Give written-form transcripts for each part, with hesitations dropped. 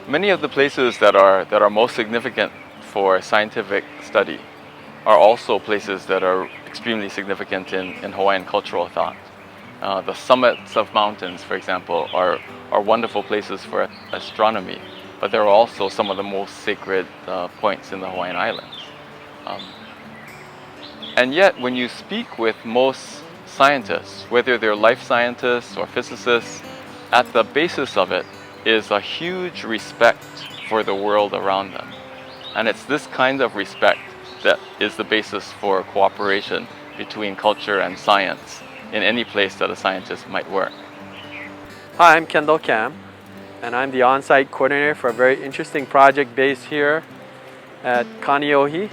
Many of the places that are most significant for scientific study are also places that are extremely significant in Hawaiian cultural thought. The summits of mountains, for example, are wonderful places for astronomy, but they're also some of the most sacred points in the Hawaiian Islands. And yet, when you speak with most scientists, whether they're life scientists or physicists, at the basis of it is a huge respect for the world around them. And it's this kind of respect that is the basis for cooperation between culture and science in any place that a scientist might work. Hi, I'm Kendall Cam, and I'm the on-site coordinator for a very interesting project based here at Kaneohe.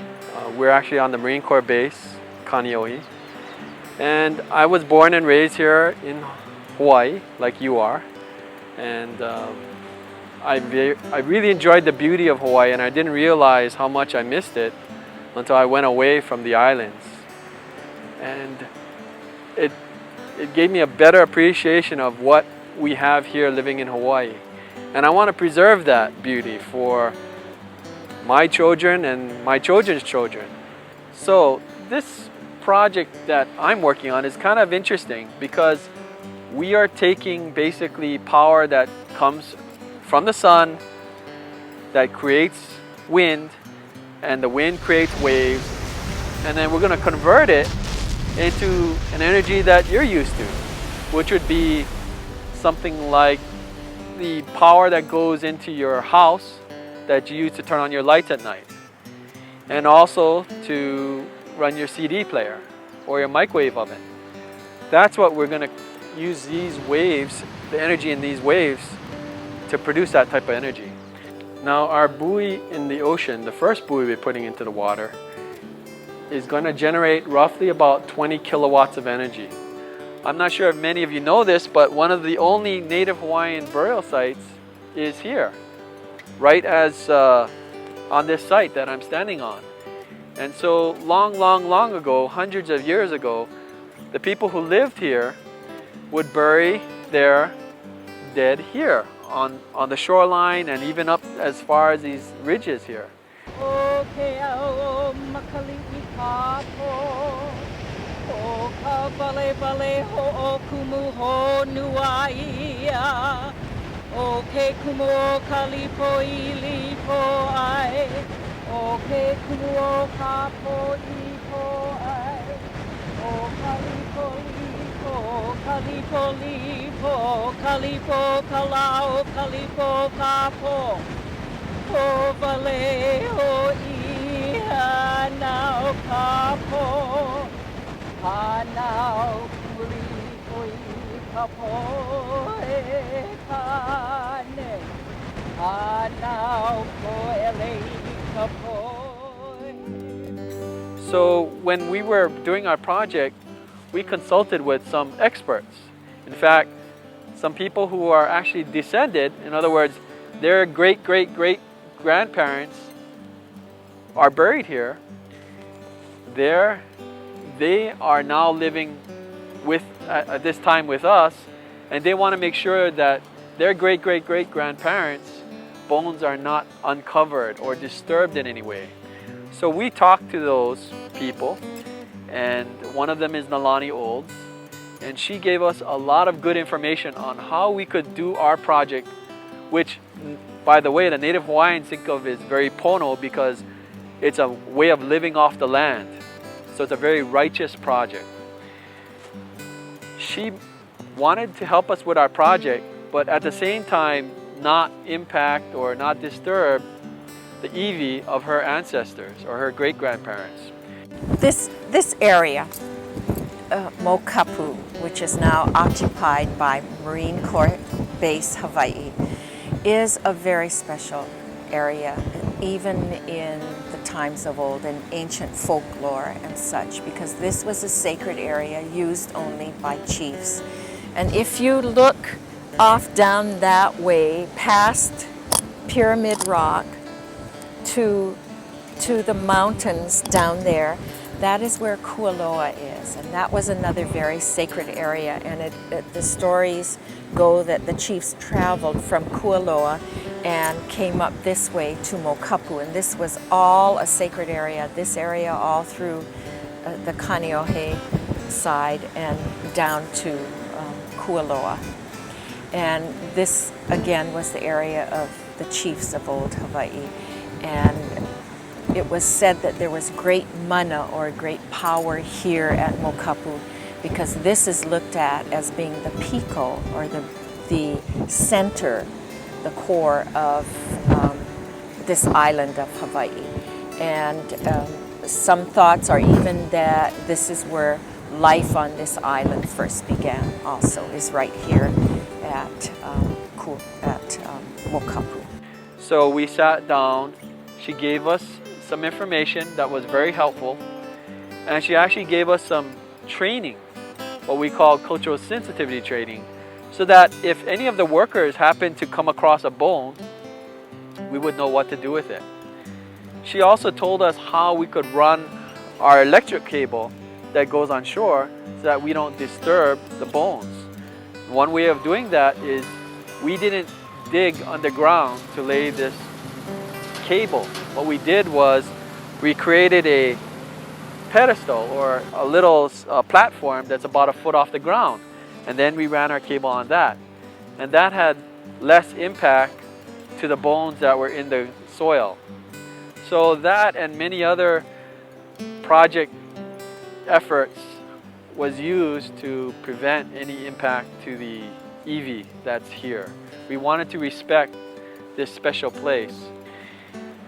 We're actually on the Marine Corps base, Kaneohe. And I was born and raised here in Hawaii, like you are. And I really enjoyed the beauty of Hawaii, and I didn't realize how much I missed it until I went away from the islands. And it gave me a better appreciation of what we have here living in Hawaii. And I want to preserve that beauty for my children and my children's children. So this project that I'm working on is kind of interesting because we are taking basically power that comes from the sun that creates wind, and the wind creates waves, and then we're going to convert it into an energy that you're used to, which would be something like the power that goes into your house that you use to turn on your lights at night, and also to run your CD player or your microwave oven. That's what we're going to use these waves, the energy in these waves, to produce that type of energy. Now our buoy in the ocean, the first buoy we're putting into the water, is going to generate roughly about 20 kilowatts of energy. I'm not sure if many of you know this, but one of the only native Hawaiian burial sites is here, right as on this site that I'm standing on. And so long ago, hundreds of years ago, the people who lived here would bury their dead here on the shoreline and even up as far as these ridges here. Kalipo kalao kalipo kapo po vale ho iha nao kapo hanao kulipo I kapo e kane hanao ko ele kapo. So when we were doing our project, we consulted with some experts. In fact, some people who are actually descended, in other words, their great-great-great-grandparents are buried here. They are now living at this time with us, and they want to make sure that their great-great-great-grandparents' bones are not uncovered or disturbed in any way. So we talked to those people, and one of them is Nalani Olds, and she gave us a lot of good information on how we could do our project, which, by the way, the native Hawaiians think of as very pono because it's a way of living off the land. So it's a very righteous project. She wanted to help us with our project, but at the same time not impact or not disturb the iwi of her ancestors or her great-grandparents. This area, Mokapu, which is now occupied by Marine Corps Base Hawaii, is a very special area, even in the times of old and ancient folklore and such, because this was a sacred area used only by chiefs. And if you look off down that way, past Pyramid Rock to the mountains down there, that is where Kualoa is, and that was another very sacred area. And the stories go that the chiefs traveled from Kualoa and came up this way to Mokapu, and this was all a sacred area, this area all through the Kaneohe side and down to Kualoa. And this again was the area of the chiefs of old Hawaii, and it was said that there was great mana or great power here at Mokapu, because this is looked at as being the piko, or the center, the core of this island of Hawaii. And some thoughts are even that this is where life on this island first began also, is right here at Mokapu. So we sat down, she gave us some information that was very helpful, and she actually gave us some training, what we call cultural sensitivity training, so that if any of the workers happened to come across a bone, we would know what to do with it. She also told us how we could run our electric cable that goes on shore so that we don't disturb the bones. One way of doing that is we didn't dig underground to lay this cable. What we did was we created a pedestal, or a little platform that's about a foot off the ground, and then we ran our cable on that, and that had less impact to the bones that were in the soil. So that and many other project efforts was used to prevent any impact to the iwi that's here. We wanted to respect this special place.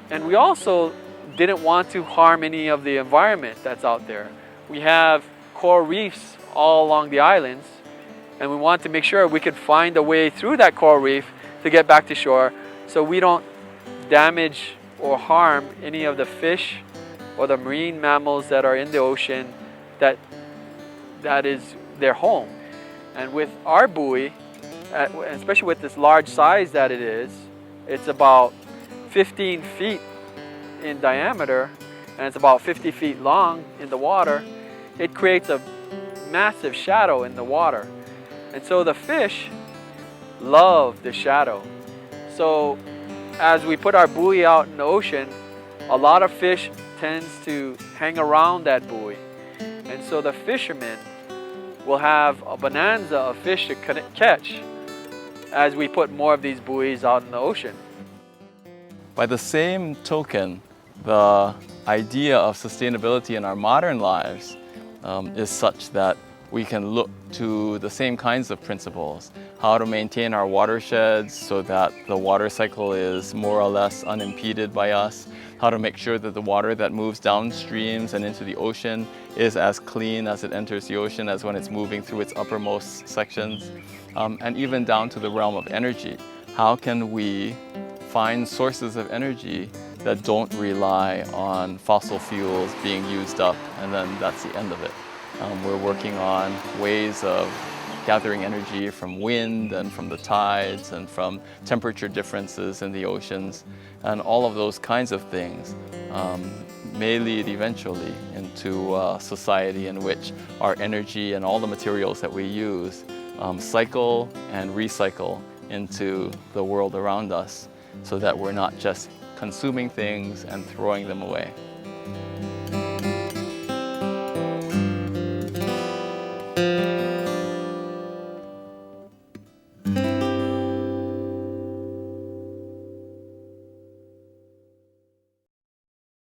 And we also didn't want to harm any of the environment that's out there. We have coral reefs all along the islands, and we want to make sure we could find a way through that coral reef to get back to shore, so we don't damage or harm any of the fish or the marine mammals that are in the ocean that is their home. And with our buoy, especially with this large size that it is, it's about 15 feet in diameter, and it's about 50 feet long in the water. It creates a massive shadow in the water. And so the fish love the shadow. So as we put our buoy out in the ocean, a lot of fish tends to hang around that buoy. And so the fishermen will have a bonanza of fish to catch as we put more of these buoys out in the ocean. By the same token, the idea of sustainability in our modern lives is such that we can look to the same kinds of principles. How to maintain our watersheds so that the water cycle is more or less unimpeded by us. How to make sure that the water that moves downstreams and into the ocean is as clean as it enters the ocean as when it's moving through its uppermost sections. And even down to the realm of energy. How can we find sources of energy that don't rely on fossil fuels being used up, and then that's the end of it. We're working on ways of gathering energy from wind and from the tides and from temperature differences in the oceans, and all of those kinds of things may lead eventually into a society in which our energy and all the materials that we use cycle and recycle into the world around us, so that we're not just consuming things and throwing them away.